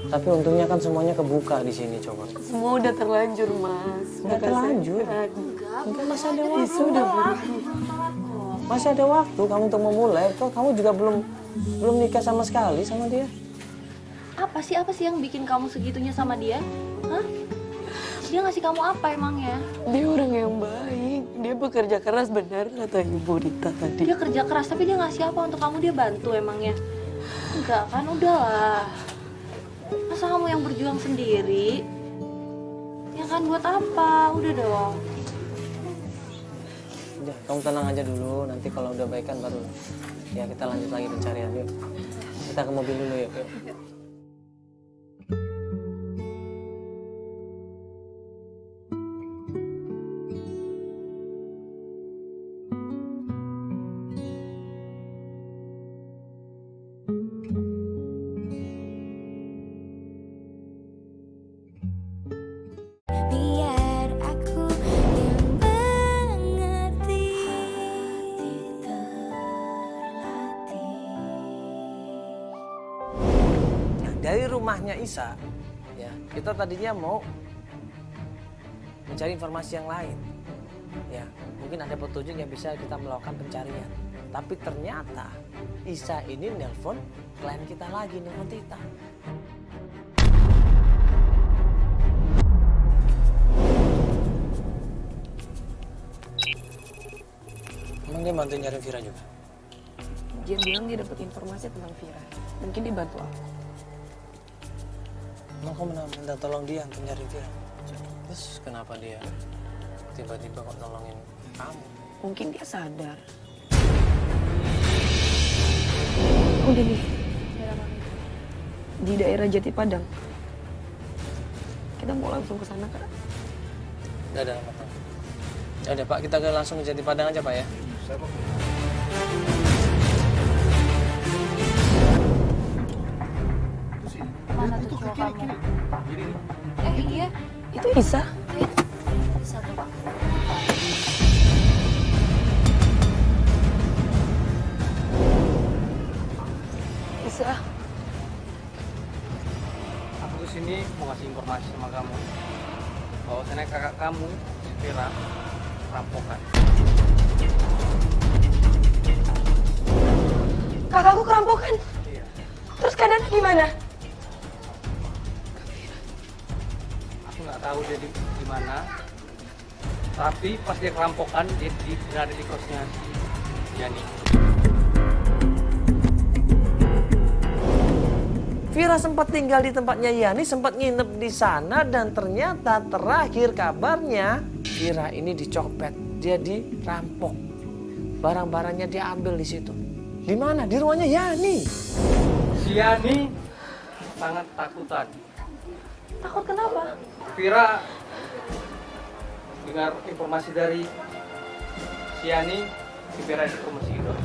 Tapi untungnya kan semuanya kebuka di sini, coba. Semua udah terlanjur, Mas. Udah terlanjur? Enggak, masih ada waktu. Masih ada waktu kamu untuk memulai. Kok kamu juga belum nikah sama sekali sama dia? Apa sih yang bikin kamu segitunya sama dia? Hah? Dia ngasih kamu apa emangnya? Dia orang yang baik. Dia bekerja keras, benar kata Ibu Rita tadi. Dia kerja keras, tapi dia ngasih apa untuk kamu? Dia bantu emangnya? Enggak kan, udahlah. Masa kamu yang berjuang sendiri? Ya kan, buat apa? Udah dong. Udah, kamu tenang aja dulu. Nanti kalau udah baikan baru ya kita lanjut lagi pencarian. Yuk. Kita ke mobil dulu yuk. Biar aku yang mengerti, hati terlatih. Nah, dari rumahnya Isa, ya kita tadinya mau mencari informasi yang lain. Ya, mungkin ada petunjuk yang bisa kita melakukan pencarian. Tapi ternyata Isa ini nelpon klien kita lagi, nelpon Tita. Emang dia bantu nyari Vira juga? Dia bilang dia dapat informasi tentang Vira. Mungkin dia bantu aku. Emang kamu minta tolong dia untuk nyari Vira? Terus kenapa dia tiba-tiba kok nolongin kamu? Mungkin dia sadar. Udah nih. Di daerah Jati Padang. Kita mau langsung ke sana, Kak. Udah ada apa? Ya udah Pak, kita langsung ke Jati Padang aja Pak ya. Mana tuh cowok kamu? Iya. Itu Isa. Bisa tuh. Isa. Aku kesini mau ngasih informasi sama kamu bahwasannya kakak kamu, Vira, rampokan. Kakakku kerampokan. Iya. Terus keadaannya gimana? Aku nggak tahu dia di mana. Tapi pas dia kerampokan, dia berada di kosnya si Yani. Vira sempat tinggal di tempatnya Yani, sempat nginep di sana dan ternyata terakhir kabarnya Vira ini dicopet, dia dirampok. Barang-barangnya dia ambil di situ. Di mana? Di rumahnya Yani. Si Yani sangat takutan. Takut kenapa? Vira dengar informasi dari si Yani, si Vira itu masih hidup.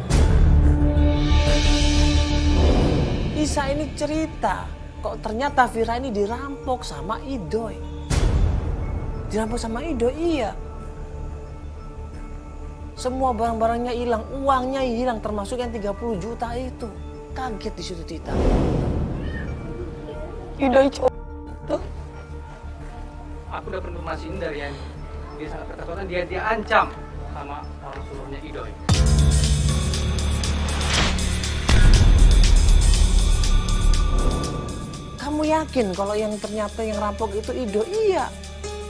Isa ini cerita, kok ternyata Vira ini dirampok sama Idoy. Dirampok sama Idoy, iya. Semua barang-barangnya hilang, uangnya hilang, termasuk yang 30 juta itu. Kaget di situ Tita. Idoy tuh. Aku dapat informasi ini dari Yani. Dia sangat ketakutan, dia ancam sama orang suruhnya Idoy. Kamu yakin kalau yang ternyata yang rampok itu Ido? Iya.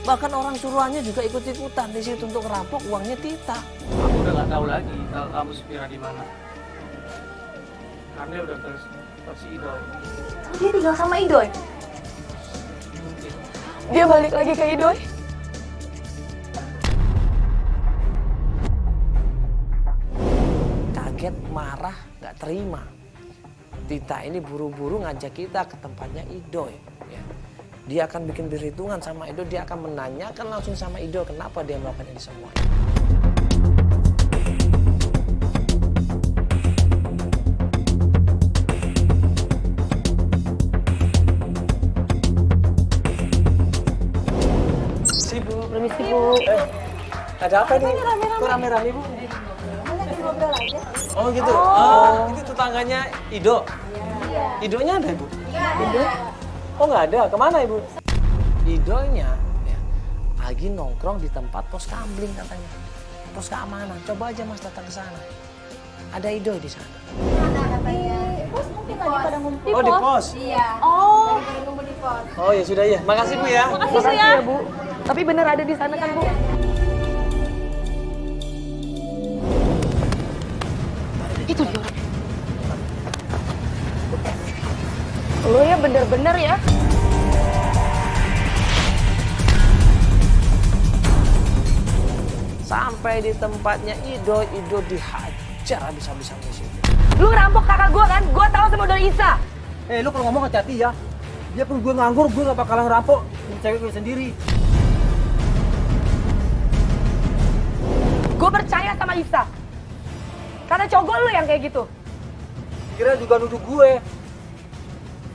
Bahkan orang suruhannya juga ikut-ikutan di situ untuk ngerampok uangnya Tita. Aku udah nggak tahu lagi kalau kamu Vira di mana. Karena udah terus si Idoy. Dia tinggal sama Idoy. Mungkin. Dia balik lagi ke Idoy. Kaget, marah, nggak terima. Tita ini buru-buru ngajak kita ke tempatnya Idoy. Ya. Dia akan bikin perhitungan sama Idoy, dia akan menanyakan langsung sama Idoy kenapa dia melakukan ini semua. Bu, permisi Bu. Ada apa nih? Kok rame-rame Bu? Oh gitu. Oh, itu tetangganya Ido. Idonya ada Bu? Ido? Oh nggak ada, kemana ibu? Idoynya ya, lagi nongkrong di tempat pos kamling katanya. Pos keamanan, coba aja mas datang ke sana. Ada Idoy di sana. Pos mungkin lagi pada ngumpul. Oh di pos? Iya. Oh, Oh ya sudah ya, makasih bu ya. makasih Bu ya. Bu. Tapi bener ada di sana kan, Bu? Itu dia orang. Lo ya bener-bener ya. Sampai di tempatnya Idoy dihajar habis-habisan di situ. Lu ngerampok kakak gua kan? Gua tahu sama Doi Isa. Lu kalau ngomong hati-hati ya. Dia pun gue nganggur, gue gak bakalan ngerampok cewek gue sendiri. Gue percaya sama Isa. Karena cowok lu yang kayak gitu. Kira juga nuduh gue.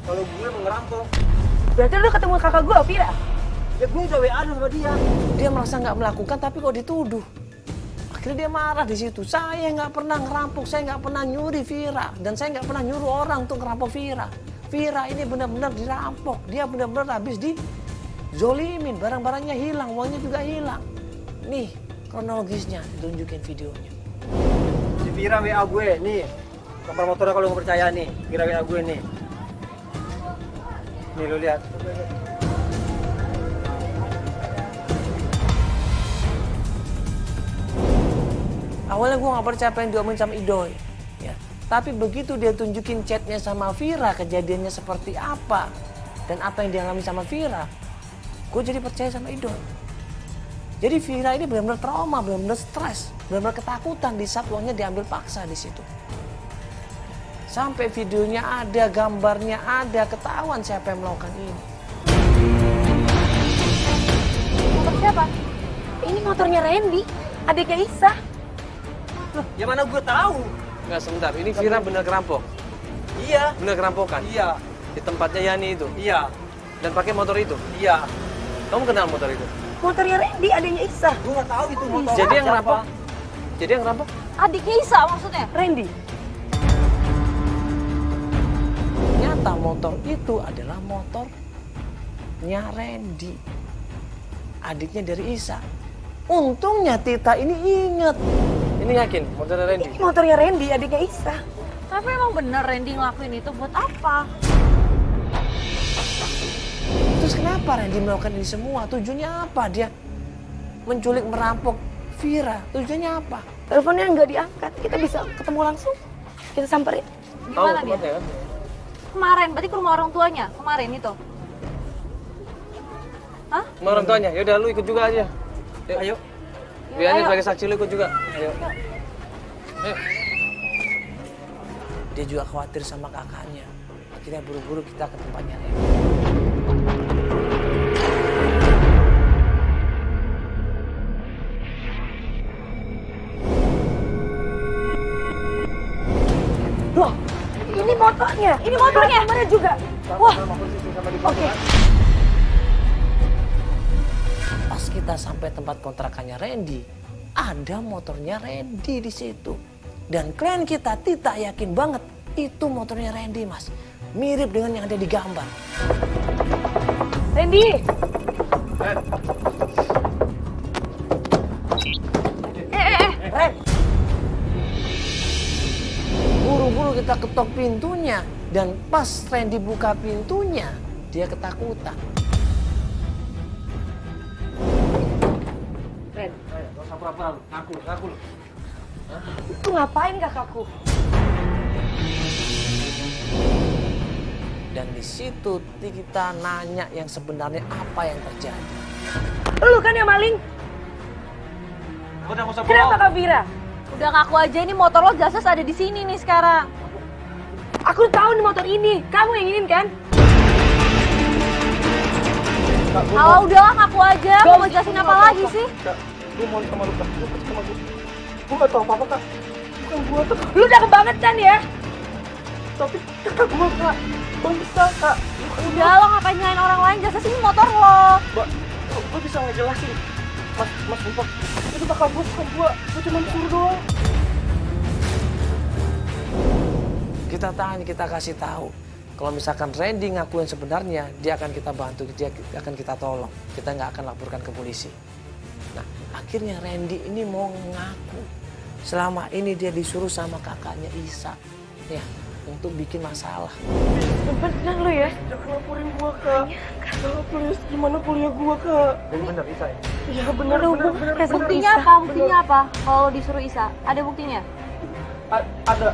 Kalau gue mau ngerampok. Berarti lu ketemu kakak gua, Vira. Ya gue udah WA sama dia. Dia merasa nggak melakukan tapi kok dituduh. Akhirnya dia marah di situ. Saya nggak pernah ngerampok, saya nggak pernah nyuri Vira, dan saya nggak pernah nyuruh orang untuk ngerampok Vira. Vira ini benar-benar dirampok. Dia benar-benar habis dizolimin, barang-barangnya hilang, uangnya juga hilang. Nih kronologisnya, tunjukin videonya. Si Vira WA gue nih. Nomor motornya kalau nggak percaya nih. Vira WA gue nih. Nih lu lihat. Awalnya gue gak percaya apa yang diomongin sama Idoy. Ya. Tapi begitu dia tunjukin chatnya sama Vira, kejadiannya seperti apa, dan apa yang dia alami sama Vira, gue jadi percaya sama Idoy. Jadi Vira ini benar-benar trauma, benar-benar stres, benar-benar ketakutan di saat uangnya diambil paksa di situ. Sampai videonya ada, gambarnya ada, ketahuan siapa yang melakukan ini. Motor siapa? Ini motornya Randy, adiknya Isa. Ya mana gue tahu. Enggak, sebentar, ini Vira benar kerampok? Iya. Benar kerampokan? Iya. Di tempatnya Yani itu? Iya. Dan pakai motor itu? Iya. Kamu kenal motor itu? Motornya Randy, adiknya Isa. Gue nggak tahu itu motor. Jadi yang siapa. ngerampok? Jadi yang ngerampok? Adiknya Isa maksudnya? Randy. Ternyata motor itu adalah motornya Randy, adiknya dari Isa. Untungnya Tita ini inget. Ini yakin motornya Randy? Ini motornya Randy, adiknya Isa. Tapi emang bener Randy ngelakuin itu buat apa? Terus kenapa Randy melakukan ini semua? Tujuannya apa? Dia menculik, merampok Vira. Tujuannya apa? Teleponnya nggak diangkat, kita bisa ketemu langsung. Kita samperin. Di mana dia? tempatnya kan? Kemarin, berarti ke rumah orang tuanya. Kemarin itu. Hah? Sama orang tuanya. Yaudah lu ikut juga aja. Yuk. Ayo. Biar Ayo. sebagai saksi lu ikut juga. Ayo. Ayo. Dia juga khawatir sama kakaknya. Akhirnya buru-buru kita ke tempatnya Randy. Loh, ini motornya. Ini motornya? Nomornya juga. Wah, oke. Pas kita sampai tempat kontrakannya Randy, ada motornya Randy di situ. Dan klien kita Tita yakin banget itu motornya Randy, Mas. Mirip dengan yang ada di gambar. Randy. Ren. Buru-buru kita ketok pintunya, dan pas Randy buka pintunya, dia ketakutan. Ren, Gak usah pura-pura lu. Ngaku lu. itu ngapain kakakku? Dan di situ kita nanya yang sebenarnya apa yang terjadi. Lu kan yang maling? Udah gak usah Kenapa Kak Vira? Udah ngaku aja, ini motor lo jelas ada di sini nih sekarang. Aku tahu nih motor ini. Kamu yang ingin kan? Kalau udahlah ngaku aja, mau jelasin apa lagi sih? Gue mau sama lu, Kak. Lu pergi sama gue. Gue gak tau apa-apa, Kak. Bukan gue, Kak. Lu udah kebangetan ya? Tapi kakak gue, Kak. Bang bisa, Kak. Udah lo ngapain nyalain orang lain, jelas ini motor lo. Mbak, lu bisa ngejelasin. Mas, sumpah. Itu kakak gue, bukan gue. Gue cuma disuruh doang. Kita tanya, kita kasih tahu Kalau misalkan Randy ngakuin sebenarnya, dia akan kita bantu, dia akan kita tolong. Kita nggak akan laporkan ke polisi. Nah, akhirnya Randy ini mau ngaku. Selama ini dia disuruh sama kakaknya Isa, ya, untuk bikin masalah. Bener lo ya? Jangan laporin gua, Kak. Kalau please, gimana kuliah gua, Kak? Jadi bener Isa ya? Iya bener. Buktinya apa? Buktinya apa? Kalau disuruh Isa, ada buktinya? Ada.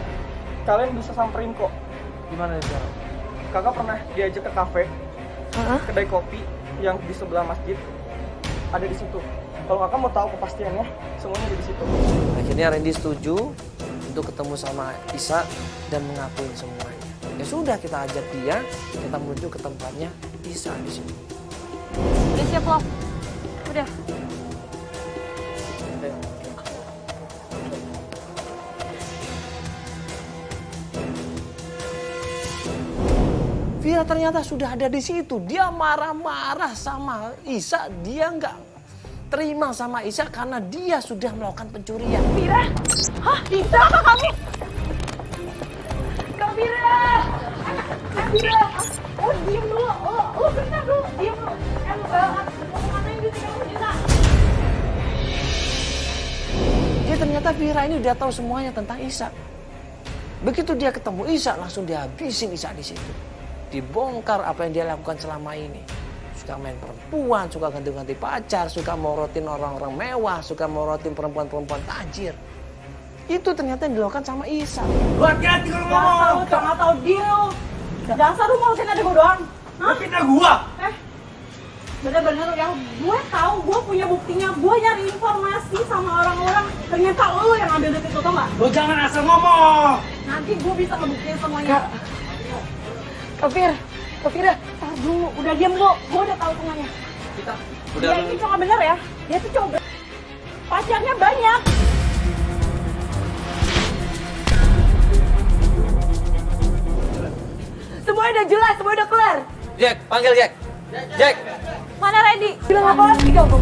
Kalian bisa samperin kok. Gimana Isa? Kakak pernah diajak ke kafe, kedai kopi yang di sebelah masjid. Ada di situ. Kalau kakak mau tahu kepastiannya, semuanya ada di situ. Akhirnya Randy setuju untuk ketemu sama Isa dan mengakuin semuanya. Ya sudah, kita ajak dia, kita menuju ke tempatnya Isa di sini. Udah siap lo? Udah. Vira ternyata sudah ada di situ. Dia marah-marah sama Isa. Dia nggak terima sama Isa karena dia sudah melakukan pencurian. Vira? Hah? Bisa apa kamu? Kak Vira! Kak Vira! Oh, diem dulu. Oh, bentar dulu. Diem dulu. Mau ngapain duit 30 juta? Dia ternyata Vira ini udah tahu semuanya tentang Isa. Begitu dia ketemu Isa, langsung dihabisin Isa di situ. Dibongkar apa yang dia lakukan selama ini. Suka main perempuan, suka ganti-ganti pacar, suka morotin orang-orang mewah, suka morotin perempuan-perempuan tajir. Itu ternyata yang dilakukan sama Isa. Lu hati-hati kalau ngomong. Jangan tahu dia lu. Dasar lu mau urusin adek gua doang. Lu fitnah gua. Bener-bener yang gue tahu, gue punya buktinya. Gue nyari informasi sama orang-orang. Ternyata lu yang ambil duit itu, tau gak? Lu jangan asal ngomong. Nanti gue bisa ngebuktiin semuanya. Kak Vira, tar dulu. Udah diam lu. Gue udah tahu semuanya. Dia ini cowok nggak bener ya. Dia tuh cowok pacarnya banyak. Semuanya udah jelas, semuanya udah kelar. Jack, panggil Jack. Jack. Mana Randy? Bilang apaan sih kamu?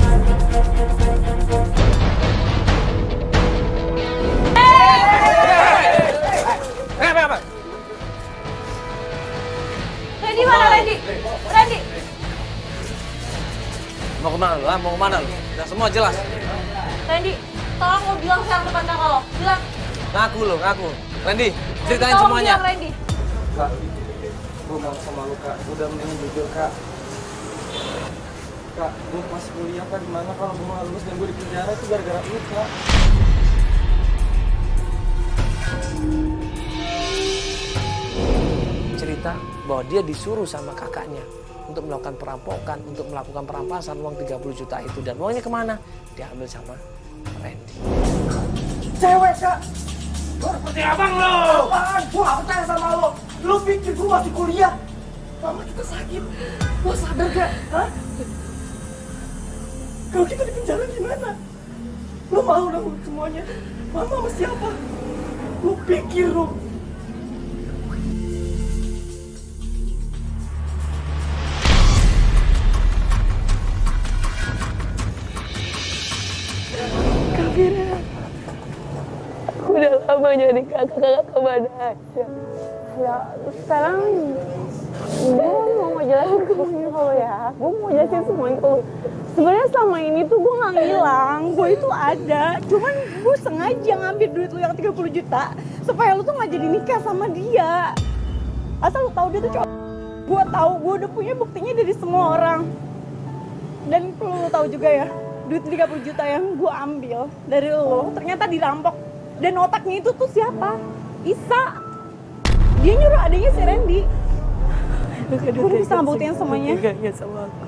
Apa? Randy mana Randy? Randy. Mau kemana lu? Mau kemana lu? Udah semua jelas. Randy, tolong lo bilang sekarang depan kakak lo. Bilang. Ngaku lu, ngaku. Randy, ceritain Tolong semuanya. bilang, Randy. Kak, gua mau sama lu, Kak. Udah mending jujur, Kak. Kak, gua masih kuliah, Kak. Gimana kalau gua nggak lulus dan gua di penjara itu gara-gara lu, Kak. Cerita bahwa dia disuruh sama kakaknya untuk melakukan perampokan, untuk melakukan perampasan uang 30 juta itu. Dan uangnya kemana? Diambil sama Randy. Cewek, Kak. Lu seperti abang lu. Apaan? Gua nggak percaya sama lu. Lu pikir gua masih kuliah? Mama kita sakit. Lu sadar gak? Hah? Kalau kita di penjara gimana? Lu mau nanggung semuanya? Mama sama siapa? Lu pikir lu? Udah lama jadi kakak kemana aja. Ya sekarang gue mau jelasin semuanya kalau ya. Gue mau jelasin semuanya kalau sebenarnya selama ini tuh gue nggak ngilang. Gue itu ada. Cuman gue sengaja ngambil duit lu yang 30 juta supaya lu tuh nggak jadi nikah sama dia. Asal lu tahu dia tuh cowok. Gue tahu, gue udah punya buktinya dari semua orang. Dan perlu lu tahu juga ya, duit 30 juta yang gue ambil dari lo ternyata dirampok. Dan otaknya itu tuh siapa? Isa. Dia nyuruh adanya si Randy. Gue bisa ngebuktiin semuanya. Gak sama aku.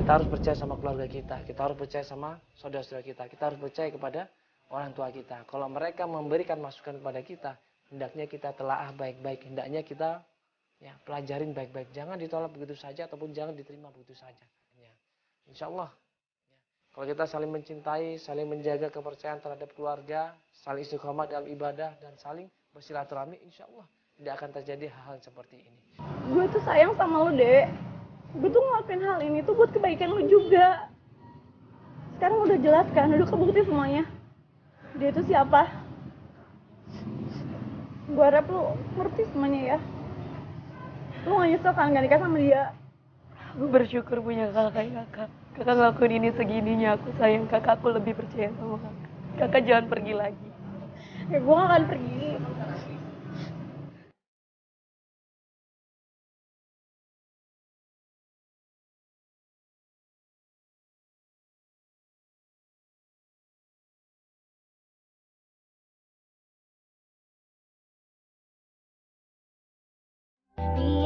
Kita harus percaya sama keluarga kita harus percaya sama saudara-saudara kita harus percaya kepada orang tua kita. Kalau mereka memberikan masukan kepada kita, hendaknya kita telaah baik-baik, hendaknya kita ya pelajarin baik-baik. Jangan ditolak begitu saja ataupun jangan diterima begitu saja. Ya. Insya Allah, ya. Kalau kita saling mencintai, saling menjaga kepercayaan terhadap keluarga, saling istiqomah dalam ibadah dan saling bersilaturahmi, insya Allah tidak akan terjadi hal-hal seperti ini. Gue tuh sayang sama lo, Dek. Gue tuh ngelakuin hal ini tuh buat kebaikan lo juga. Sekarang udah jelas kan, udah kebukti semuanya. Dia itu siapa? Gue harap lu ngerti semuanya ya. Lu gak nyesel kan gak nikah sama dia? Aku bersyukur punya kakak kayak kakak. Kakak ngelakuin ini segininya, aku sayang kakak, aku lebih percaya sama kakak. Kakak jangan pergi lagi. Ya gue gak akan pergi. Di